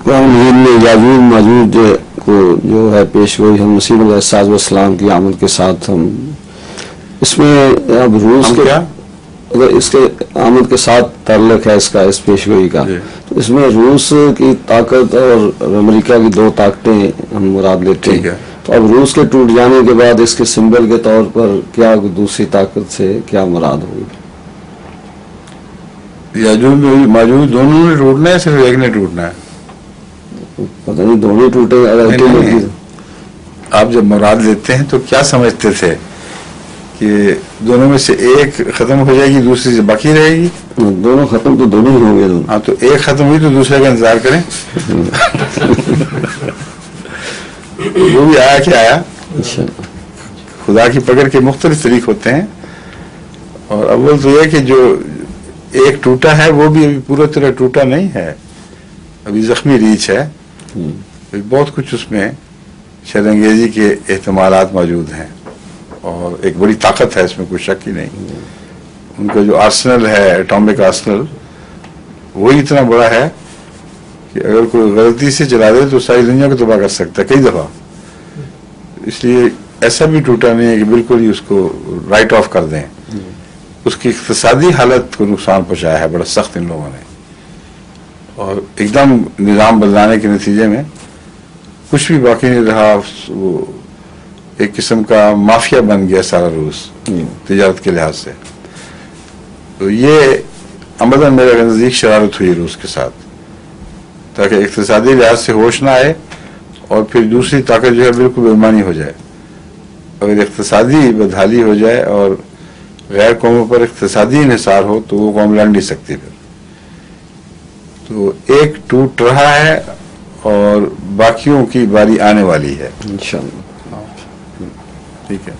قرآن مجید میں یاجوج ماجوج کو جو ہے پیش گوئی ہم مسیح علیہ السلام کی آمد کے ساتھ ہم اس میں اب روس کے اگر اس کے آمد کے ساتھ تعلق ہے اس کا اس پیش گوئی کا تو اس میں روس کی طاقت اور امریکہ کی دو طاقتیں ہم مراد لیتے ہیں. تو اب روس کے ٹوٹ جانے کے بعد اس کے سمبل کے طور پر کیا دوسری طاقت سے کیا مراد ہوگی؟ یاجوج ماجوج دونوں نے ٹوٹنا ہے صرف ایک نے ٹوٹنا ہے؟ پتہ نہیں دونوں ٹوٹے. اگر آپ جب مراد لیتے ہیں تو کیا سمجھتے تھے کہ دونوں میں سے ایک ختم ہو جائے گی دوسری سے باقی رہے گی؟ دونوں ختم تو دونوں ہی ہوں گے. ہاں تو ایک ختم ہوئی تو دوسرے کا انتظار کریں. وہ بھی آیا کہ آیا. خدا کی پکڑ کے مختلف طریق ہوتے ہیں اور اول تو یہ کہ جو ایک ٹوٹا ہے وہ بھی ابھی پورا طرح ٹوٹا نہیں ہے, ابھی زخمی ریچھ ہے. بہت کچھ اس میں شر انگیزی کے احتمالات موجود ہیں اور ایک بڑی طاقت ہے, اس میں کوئی شک ہی نہیں. ان کا جو آرسنل ہے ایٹامک آرسنل وہی اتنا بڑا ہے کہ اگر کوئی غلطی سے چلا دے تو ساری دنیا کو تباہ کر سکتا ہے کئی دفعہ. اس لیے ایسا بھی ٹوٹا نہیں ہے کہ بالکل ہی اس کو رائٹ آف کر دیں. اس کی اقتصادی حالت کو نقصان پہنچایا ہے بڑا سخت ان لوگوں نے, اور ایک دم نظام بدلانے کے نتیجے میں کچھ بھی باقی نہیں رہا. وہ ایک قسم کا مافیا بن گیا سارا روس تجارت کے لحاظ سے. تو یہ عمداً میرے نزدیک شرارت ہوئی روس کے ساتھ تاکہ اقتصادی لحاظ سے ہوش نہ آئے اور پھر دوسری طاقت جو ہے بالکل بےمانی ہو جائے. اگر اقتصادی بدحالی ہو جائے اور غیر قوموں پر اقتصادی انحصار ہو تو وہ قوم لڑ نہیں سکتی پھر. تو ایک ٹوٹ رہا ہے اور باقیوں کی باری آنے والی ہے انشاءاللہ. ٹھیک ہے.